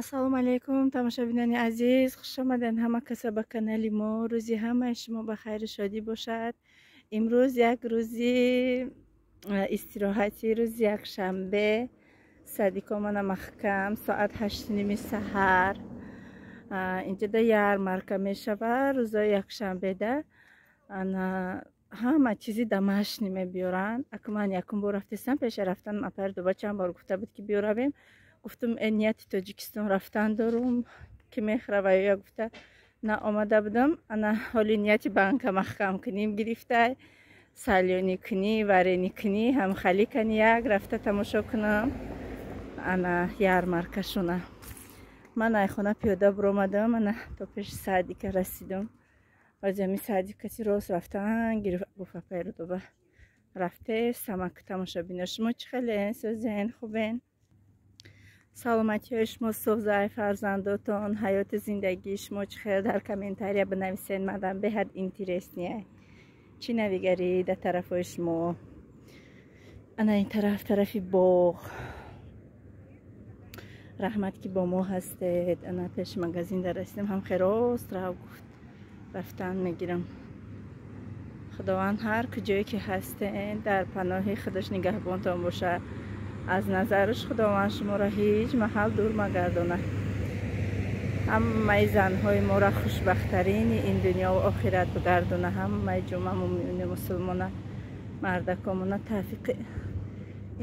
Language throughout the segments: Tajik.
ассалому алайкум тамошобинони азиз, хуш омадед ҳама каса ба канали мо. рӯзи ҳамаи шумо ба хайру шодӣ бошад. имрӯз як рӯзи истироҳати, рӯзи якшанбе, садико мана маҳкам, соат 8:30 саҳар. инҷода ярмарка мешавад рӯзои якшанбеда. ҳама чизи домашни мебиёранд. аку ман якум бор рафтестам, пеша рафтан апардоба чанд бор гуфта буд ки биёравем. гуфтам нияти тоҷикистон рафтан дорум, ки мехравад ё гуфта на омада будам. ана ҳоли нияти банка маҳкам куним гирифта, салёни кунӣ, варени кунӣ, ҳамхали кани як рафта тамошо кунам ана ярмаркашона. ман айхона пиёда буромадам, ана то пеши садика расидам. озями садикати рост рафтан гуфа пайрудоба рафте самак тамошобино. шумо чӣ хелен? сӯзен хубен? саломатиҳои шумо соф заиф, фарзандотон, ҳаёти зиндагии шумо чӣ хел? дар комментария бинависен, мадам беҳад интересния. чӣ навигари дар тарафҳои шумо? ана ин тараф тарафи боғ. раҳмат ки бо мо ҳастед. ана пеши магазин дар расидам, ҳам херост рав гуфт рафтан мегирам. худованд ҳар куҷое ки ҳастен дар паноҳи худаш нигаҳбонтон бошад. аз назараш худованд шуморо ҳеҷ маҳал дур магардонад. ҳамаи занҳои моро хушбахттарини ин дунё ва охират бигардона. ҳамаи ҷомаъ муъмини мусулмона мардакомона тавфиқи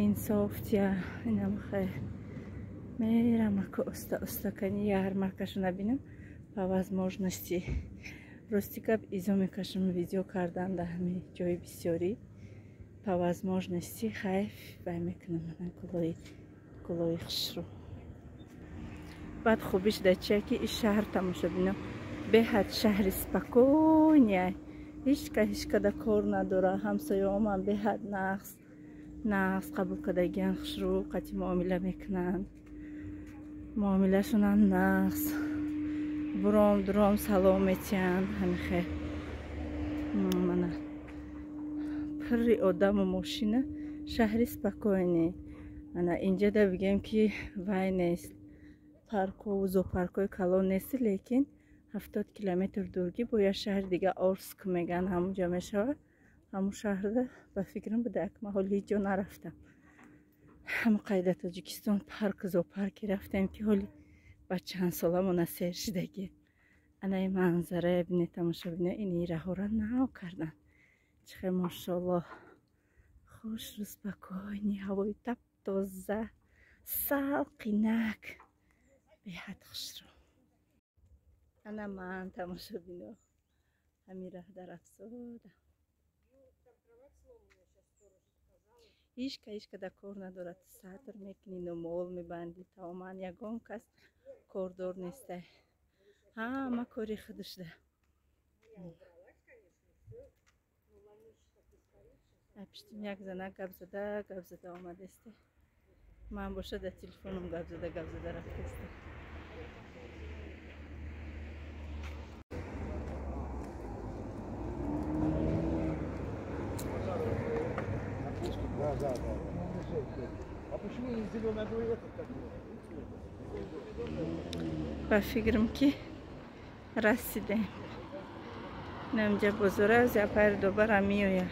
инсофтия. инам хай мерам аку оста оста кани ярмаркашона бинам по возможности. рости гап изо мекашам видео кардан дар ҳамин ҷои бисёрӣ. по возможности хайф вай мекунам кулои хушро. баъд хубиш дар чия ки ин шаҳр тамошобинам беҳад шаҳри спокойния. ҳичкада кор надора. ҳамсоёмам беҳад нағз қабул кардагиян, хушрӯ қати муомила мекунанд. муомилашонам нағз. буром дуром салом метиҳанд. ҳамин хел мана пурри одаму мошина, шаҳри спокойне. ана инҷа да бигем ки вай нест, паркову зоопаркҳои калон нест, лекин 70 километр дургӣ бо як шаҳри дига Орск меган, ҳамунҷо мешавад. ҳамун шаҳрда ба фикрам буда, як маҳол ҳеҷ ҷо нарафтам. ҳамун қайда тоҷикистон парку зоопарки рафтем ки ҳоли ба чанд соламона сер шидагӣ. ана ин манзара бинед тамошобино, ин раҳора нав кардан. чӣ хел мошаллоҳ, хушу спокойни, ҳавои таптоза, салқинак, беҳад хушро. ана ман тамошобино ҳамин раҳ дар афзода. ҳичкада кор надорад. сатр мекунӣ, номол мебандӣ. таоман ягон кас кордор неста. ҳама кори худаш да. пиштим як зана гап зада омадеста. ман боша дар телефоном гап зада рафтеста. А почему не зеленый, а этот такой? ба фикрам ки расидем. намҷа бозора аз япари добара меоя.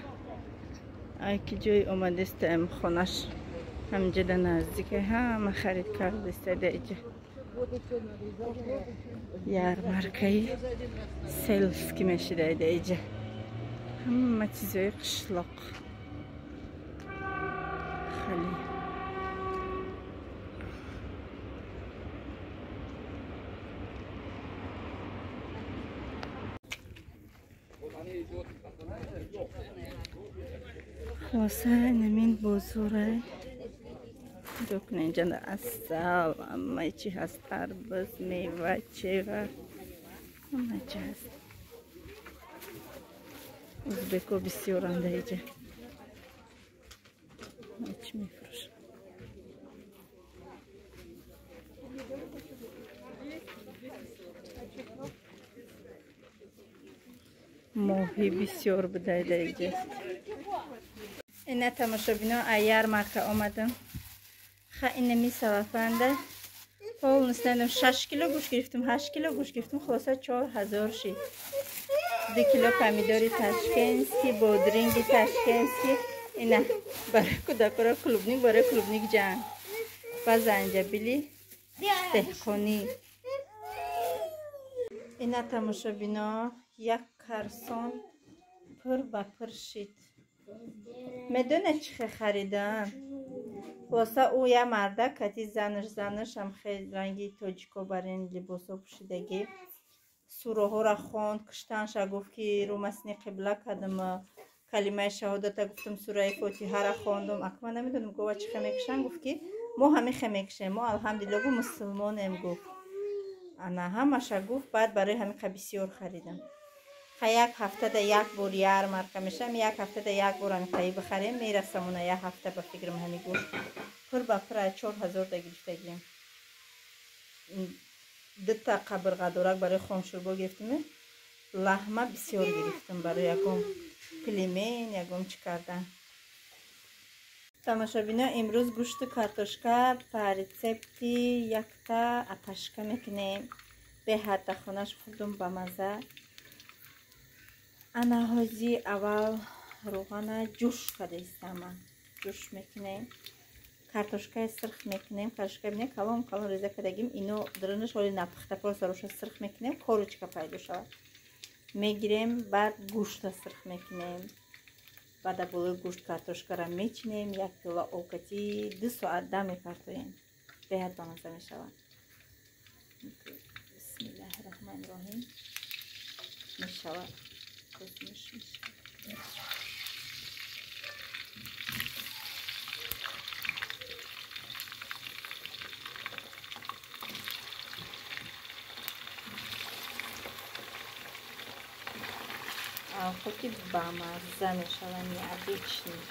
ай ки ҷои омадестаем хонаш ҳамҷа да наздика. ҳама харид кардеста даиҷа. ярмаркаи селски мешидай даиҷа. ҳама чизои қишлоқ. хали خلاصه نمین بزرگ دکن اینجا اصل همه چی هست. تربوز، میوه، چیوه، همه چی هست. ازبکو بسیارند اینجا. همه چی میفروشن. ماهی بسیار بوده اینجا. اینا تماشابینا ایار مارکا آمدم. خیلی نمی سوافنده полностью 6 кило гӯшт гирифтем, 8 кило гӯшт гирифтем, хулоса 4000 шид. 2 кило помидори ташкентский, бодринги ташкентский. Ина барои кӯдакора клубник, барои клубник ҷанг. Ва занҷабили деҳқонӣ. Ина тамошобино як карсон пур ба пур шид. Медоне чӣ харидам? Хулоса ӯ я мардак кати занаш ҳам хел ранги тоҷико барин либосо пӯшидагӣ. Суроҳора хонд, киштанша гуфт ки рӯмасни қибла кадам калимаи шаҳодата гуфтам, сураи фотиҳара хондум. Акма намедонам гова чӣ мекишан, гуфт ки мо ҳамиха мекишем, мо алҳамдулилло гу мусулмонем гуфт. Ана ҳамаша гуфт, баъд барои ҳамиқа бисёр харидам. Як ҳафтада як бор ярмарка мешам, як ҳафтада як бор амиқаи бихарем, мерасамона як ҳафта ба фикрам ҳами гӯшт. Пур ба пур 4000 да гирифтагием. Дута қабрғадорак барои хомшурбо гирифтем. Лаҳма бисёр гирифтам барои ягон пилимен, ягон чӣ кардан. Тамошобино, имрӯз гӯшти картошка ба рецепти якта аташка мекунем. Беҳад дар хонаш хурдум ба маза. Ана ҳози аввал рӯғана ҷӯш карда истама. Ҷӯш мекунем. Картошка сирх мекунем. Картошка бинем калон реза кардагим. Ино дрынаш ҳоли напухта, просто роша сирх мекунем. Корочка пайдо шавад. Мегирем, баъд гӯшта сирх мекунем. Баъд болои гӯшт картошкара мечинем. Як пиёла овкати 2 соат дам мепартоем. Беҳад бамаза мешавад. бисмиллаҳирроҳманирроҳим. Мешавад. Алхоти бамаза мешавад, необычный.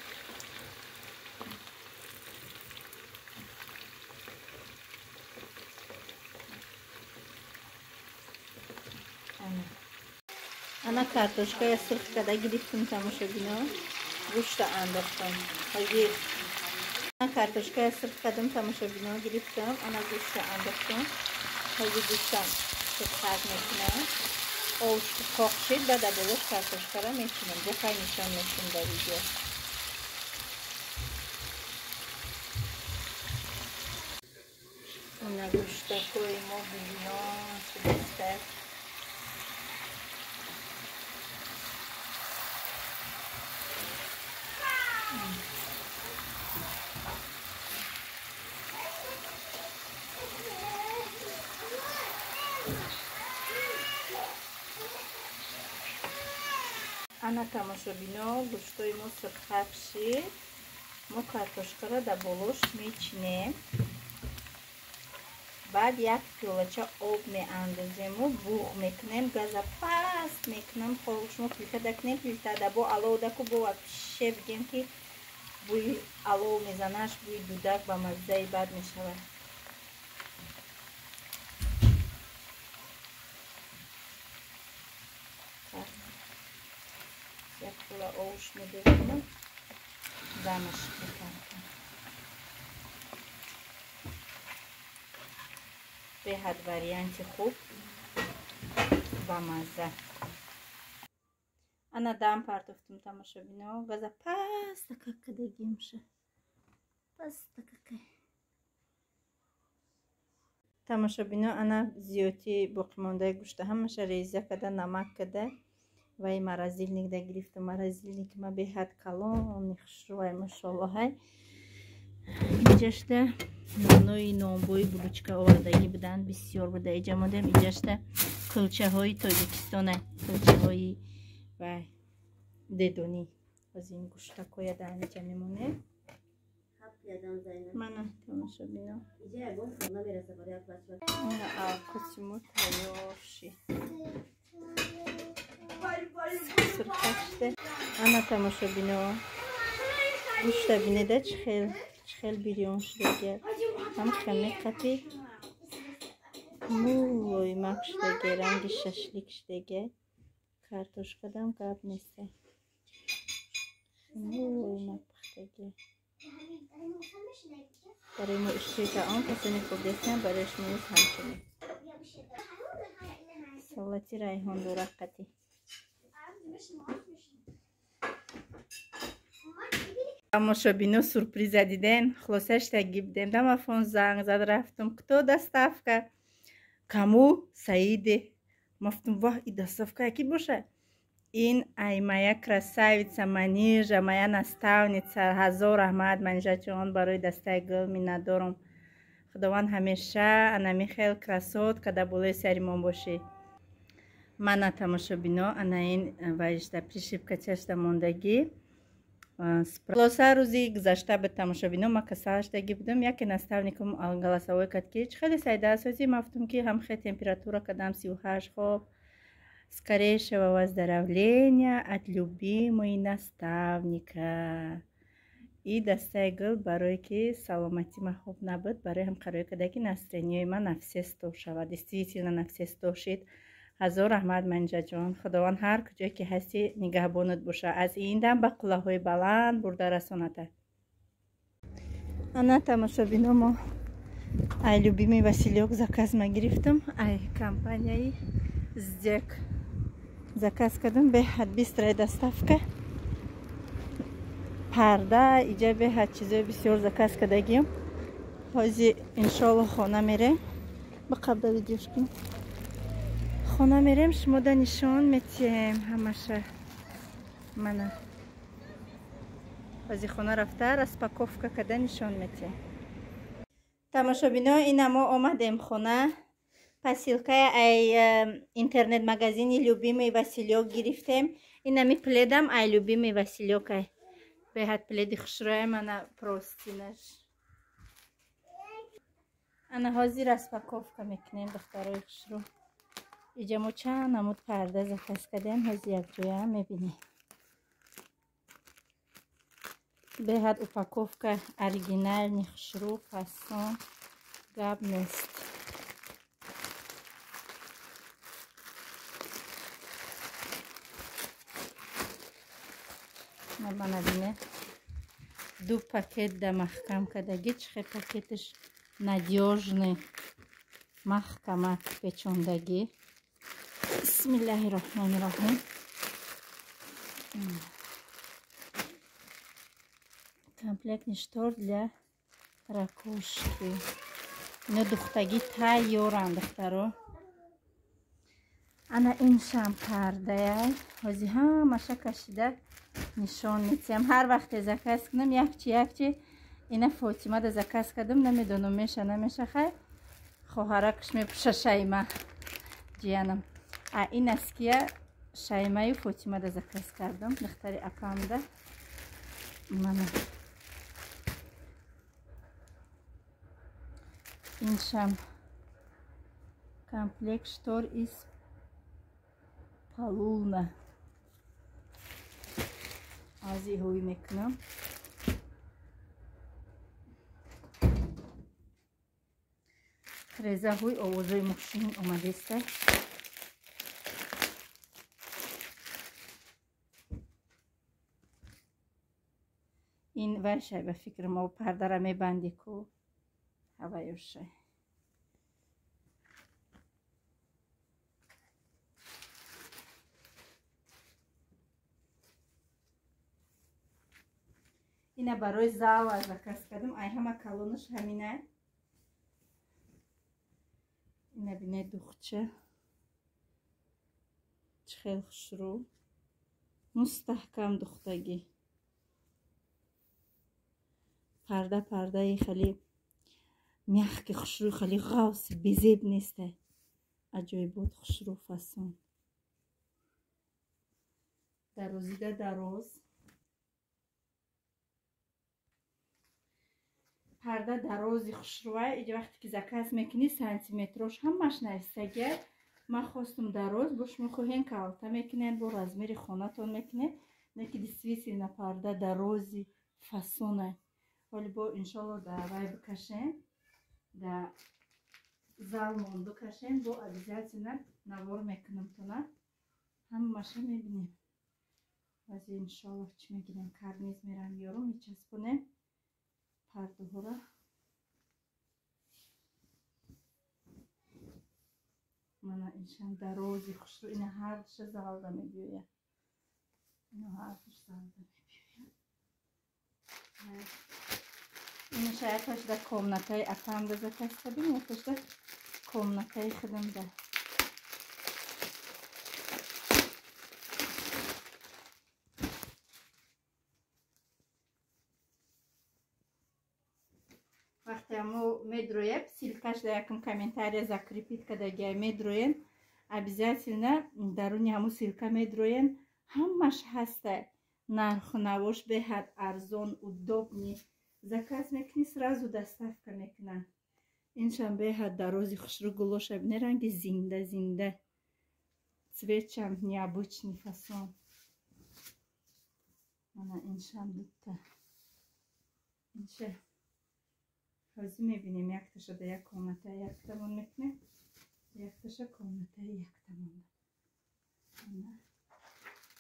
Ана картошка я сирх карда гирифтам, тамошобино. Гӯшта андохтам. Ҳозир ана картошка я сирх кардам, тамошобино гирифтам. Ана гӯшта андохтам. Ҳозир гӯштам сирхат мекунам. Овушки қоқ шид, баъда болош картошкара мечинам. Бухай нишон мешум дар видео. Ана гӯштакои мо бинён шудастад. Ана тамошобино, гӯштои мо сирхат шид. Мо картошкара дар болош мечинем. баъд як пиёлача об меандозему, буғ мекунем, газа паст мекунам. Шумо плита дакунем, плита дабо алов даку бо ва пише бигем ки бӯи алов мезанаш, бӯи дудак ба маззаи бад мешавад. Як пиёла овуш медозам, дамаш мекардам. Беҳад варианти хуб ба мазза. Ана дам партофтум, тамошобино. Газа паста какадагимша. Паста какай. Тамошобино, ана зиёти боқимондаи гӯшта ҳамаша реза када, намак када. Вай маразилник да гирифтам. Маразилник ма беҳад калони хушрӯай, машоаллоҳай. Инҷашта нонои нонбои булучка овардагӣ буданд, бисёр буда эҷамодем. Инҷашта кулчаҳои тоҷикистона, кулчаҳои вай дедонӣ. Аз ин гӯштакоя дар инҷа мемонем. Мана тамошобино. Ина алқоси мо тайёр шид. Сирхаште. Ана тамошобино. Гӯшта бинеда чӣ хел бирён шудаги. Ҳам хаме қати мулоимак шудаги, ранги шашлик шудаги. Картошкадам гап неста. Мулоимак пухтаги. برای ما اشتریتا آن کسانی خوردستیم برای شما نیز همچنین سلاتی ریحان درقتی тамошо бино сюрприза диден хулосаш тагиб дем дамафон занг зад рафтум кто доставка кому саиде мафтум ваҳ и доставка яки боша ин ай моя красавица манижа моя наставница ҳазор раҳмат манижа ҷон барои дастаи гул миннатдорам худованд ҳамеша анами хел красот када болои саримон бошӣ мана тамошобино анаин ваишта пришибка чашта мондагӣ خلاصه روزی گذشته به تماشابینو ما کساشتگی بودم یکی наставником голосовой катки خیلی ساده سازی مفتم که هم خیلی температура кадам 38 خوب скорейшего выздоровления от любимой наставника и дастай гул барои ки саломати ма хуб набуд барои ҳам қарои када ки настроение ма на все 100 шавад действительно на все 100 шид ҳазор раҳмат манижа ҷон худованд ҳар куҷое ки ҳасти нигаҳбонат боша аз индам ба қуллаҳои баланд бурда расоната ана тамошобино мо ай любимый василёк заказ ма гирифтам ай компанияи здек заказ кардам беҳад бистрая доставка парда иҷа беҳад чизои бисёр заказ кардагиам ҳозир иншоалло хона мерем ба қабда видеош кунем خونه میریم شما دا نشان میتیم همشه منه بازی خونه رفته رسپاکوفکا کده نشان میتیم تماشا بینا این ما آمدیم خونه посилкаи ай интернет магазини любимый василёк гирифтем инами пледам ай любимый василёк ай беҳад пледи хушрӯи мана простинаш ана ҳозир распаковка мекунем духтарои хушрӯ иҷа мо чанд намуд парда заказ кардем ҳозир якҷоя мебинем беҳад упаковка оригинални хушрӯ фасон гап нест набине ду пакет да маҳкам кардагӣ чӣ хел пакетиш надёжный маҳкамак печондагӣ бисмиллаҳи роҳмони роҳим комплектный штор для ракушки ино духтагӣ тайёранд духтаро ана ин шам пардаяй ҳозир ҳамаша кашида нишон метиҳам ҳар вақте заказ кунам якчи ина фотима да заказ кардам намедонам меша намеша хай хоҳаракаш мепуша шайма ҷиянам ин аст ки шаймаю фотима да заказ кардам духтари апамда мана ин шам комплект штор из полуна азӣ ҳуй мекунам реза ҳуй овозои мошин омадеста ин вайшай ба фикри мо пардара мебанди ку ҳаваёшай ина барои зала заказ кардам ай ҳама калонаш ҳамина ина бинед духча чӣ хел хушрӯ мустаҳкам духтагӣ пардаи хеле мягкий хушрӯ хеле ғавс безеб нестай аҷоибот хушрӯ фасон дарозида дароз парда дарози хушрӯа иҷа вақте ки заказ мекунӣ сантиметрош ҳамаш навистагия ман хостум дароз бо шумо хоҳем калта мекунед бо размери хонатон мекунед не ки действительно парда дарози фасонай ҳоли бо иншоалло да вай бикашем да зал монду кашем бо обязательно навор мекунам тона ҳамаша мебинем вази иншоалло чӣ мегирем карниз мерам ёро мечаспонем пардаҳора Mana inşan darozi kuşru ina her şey zalda mebiyor. Ina her şey zalda mebiyor. Ina şaya taşda komnatay atam da zakaz tabi ne taşda komnatay kıdım da. Вақте мы медроем, ссылка каждая яком комментария закрепит, когда я медроем, обязательно даруни хаму ссылка медроем, хамаш хаста нархунавош бехад арзон, удобный, заказ мекни сразу доставка мекна. Иншам бехад дорози хушру гулоша бнеранги зинда, цвет чам необычный фасон. Она иншам дутта. Иншам. Hozir mebinim yaktaşa da yak olmata yaktamon mekne. Yaktaşa komnata yaktamon.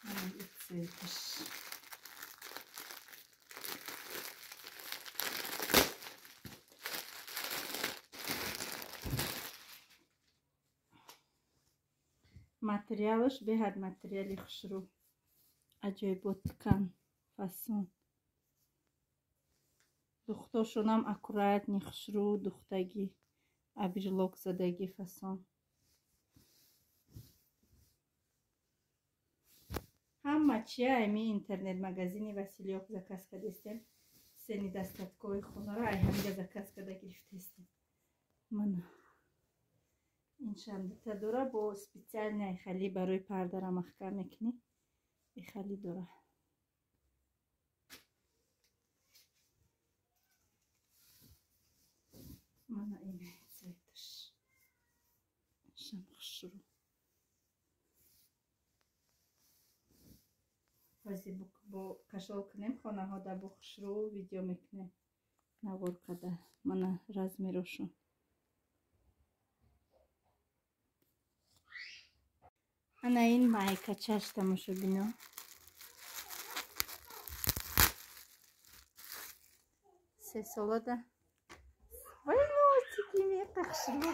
Ana ütseytiş. Материалыш бехад материали хушру. Acaybotkан fason. Духтошунам аккуратни хушру духтаги абирлок задаги фасон. Хамма чия ами интернет магазини Василёк заказ кадестем. Сени дастаткови хунара ай ҳамига заказ када гирифтестем. Мана иншам дита дора бо специальный хали барои пардара махкам мекни. И хали дора. Mana ine цветаш. Шам хушру. Вази бо кашол кунем хонаҳода бо хушру видео мекунем. Навор када мана размерошу. Ана ин майкачаш тамошо бино. Се солода. Vay mostikimi yakışık.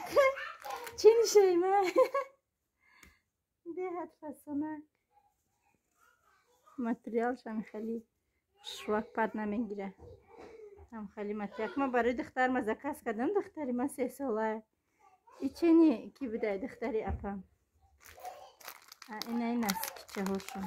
Çeni şey mi? Dehat fasonak. Materyal şam khali şwak padna mengire. Ham khali material ma bari dixtar ma zakaz kadam dixtari ma se sola. İçeni ki biday dixtari apam. Inay naski çahoşum.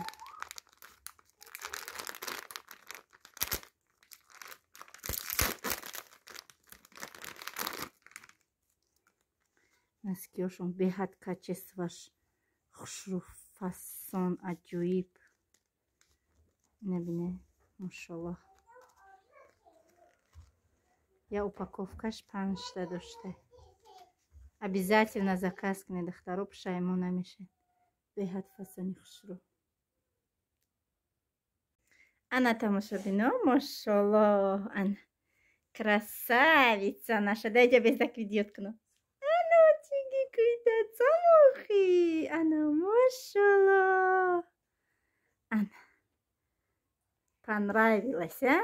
Наскёшон бехад качестваш хушру фасон аҷоиб. Набине машаллоҳ. Я упаковкаш 5 та дошта. Обязательно заказ кунед, духтаро пушаймон намешед. Бехад фасони хушру. Ана тамошобино, машаллоҳ, ана красавица наша. Дай я без так видео ткну. Самухи, ана машаллоh. Ана. Понравилось, а?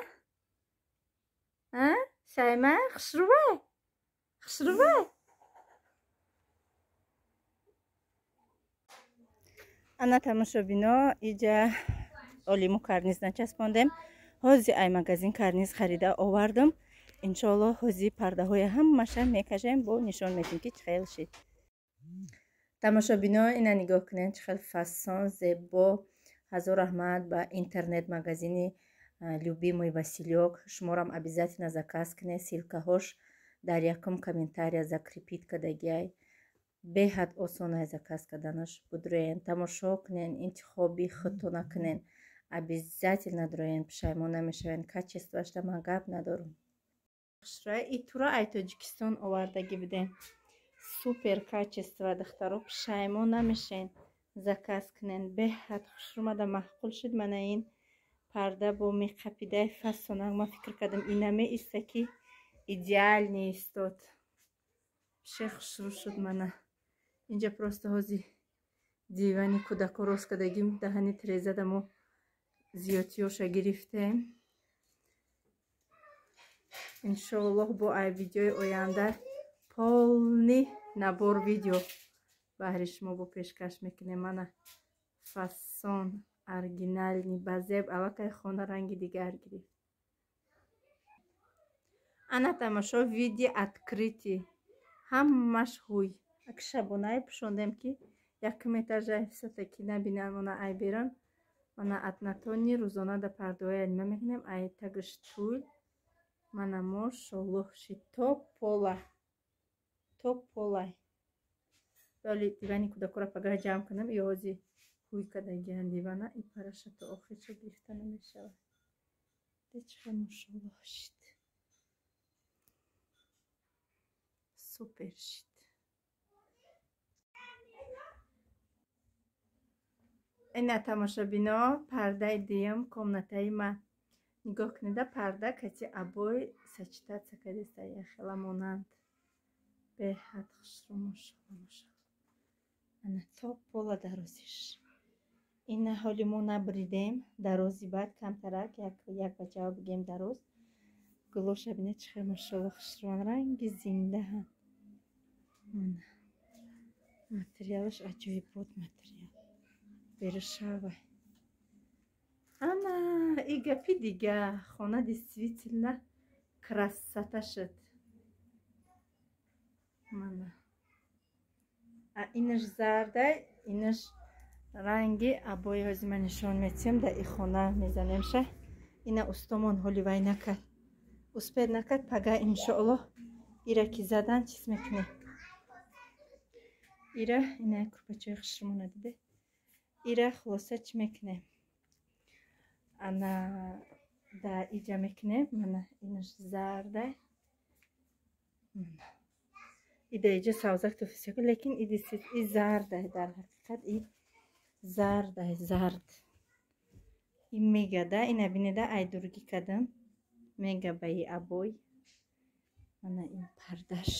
А? Шайма, хушрувай. Хушрувай. Ана тамошобино, иҷа олиму карниз начаспондем. Ҳозир ай магазин карниз харида овардам. Иншаллоҳ ҳозир пардаҳои ҳамаша мекашем, бо нишон медим ки чӣ хел шид. Тамошобино ина нигоҳ кунед чӣ хел фасон зебо. Ҳазор раҳмат ба интернет магазини любимый Василёк. Шуморам обязательно заказ кунед. Силкаҳош дар якум комментария закрепит кадагиай. Беҳад осон ай заказ каданаш. Будроен тамошо кунен, интихоби худтона кунен. Обязательно дроен, пушаймон намешавен. Качествашда ман гап надорам. И тура ай Тоҷикистон овардаги будем. Супер качество духтаро пушаймон намешен. Заказ кунен. Беҳад хушрумада маҳқул шуд. Мана ин парда бо меқапидаи фасонак. Ман фикр кардам ина меиста ки идеальный истод. Ше хушру шуд мана. Инҷа просто ҳозир дивани кӯдако рост кадагим даҳани трезадамо зиёдтиёша гирифтем. иншоаллоҳ бо ай видеои оянда полный набор видео баҳри шумо бо пешкаш мекунем. Мана фасон оригинальни базеб аллакай хона ранги дигар гирифт. Ана тамошо видео открытие ҳамаш ҳуй ак шабонае пӯшондем ки якум этажа фисата ки набинан мона ай беран мана атнатони рӯзона да пардоя нима мекунем ай тагиш тӯл мана мошоллоҳ ши то полай вали дивани кӯдакора пагаҳ ҷамъ кунам иёзи ҳуй кадагиан дивана и параша то охирша гирифта намешавад. Дечқа мошоллоҳ шид. Супер шид. Ина тамошобино пардаи дуюм комнатаи ма. Нигоҳ кунеда парда кати абой сочетаться кардеста яхела монанд. Беҳад хушрӯ мошаллоҳ. Ана то пола дарозиш. Ина ҳоли мо набридем дарози баъд камтарак як бачаҳо бигем дароз. Гулоша бинед чӣ хеле мошаллоҳ хушрӯ ранги зиндаҳан. Мана материалаш аҷоибот материал. Берешавай. Ана и гапи дига хона действительно красота шуд. Мана а инаш зардай инаш ранги абои ҳози ман нишон метиҳам да и хона мезанемша. Ина устомон ҳоли вай накард успед накард пага иншоаллоҳ ира ки задан чиз мекунем. Ира ина як курпачаи хушрӯмона диде. Ира хулоса чӣ мекунем? Ана да иҷа мекунем. Мана инаш зардай. Ида иҷа савзак туфисиёка лекин и зардай дар ҳақиқат и зардай зард. И мегада ина бинеда ай дургӣ кардам. Мега ба и абой. Мана ин пардаш.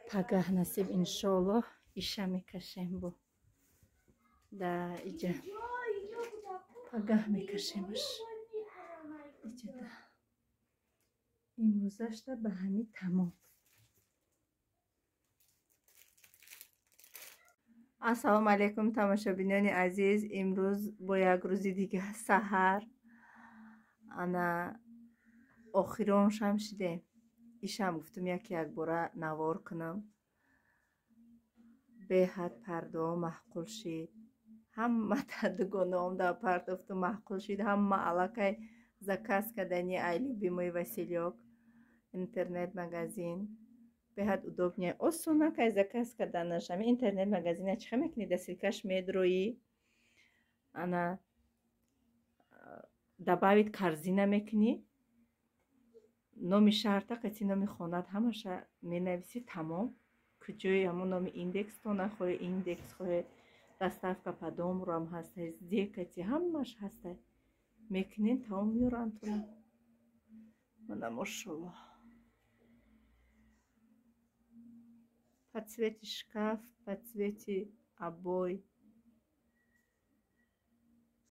Пагаҳ насиб иншоаллоҳ иша мекашем бо да иҷа пагаҳ мекашемаш. Иҷада имрӯзашда ба ҳами тамом. Ассалому алайкум тамошобинони азиз. Имрӯз бо як рӯзи дига саҳар ана охири он шам шидем. Ишам гуфтам як бора навор кунам. Беҳад пардао маҳқул шид. Ҳама дугонаҳом дар партофту маҳқул шид. Ҳама аллакай заказ кардани ай любимои Василёк интернет магазин. Беҳад удобне осона кай заказ карданаш. Ами интернет магазина чихе мекунӣ дастгиркаш медроӣ. Ана добавит корзина мекунӣ. Номи шаҳрта қати номи хонат ҳамаша менависӣ тамом. Куҷои ҳамон номи индекс то нахоҳе индекс хоҳе доставка по домурам ҳаста здекати ҳамаш ҳаста. Мекунен тамом меёранд. Мана мошаллоҳ. По цвети шкаф, по цвети обой.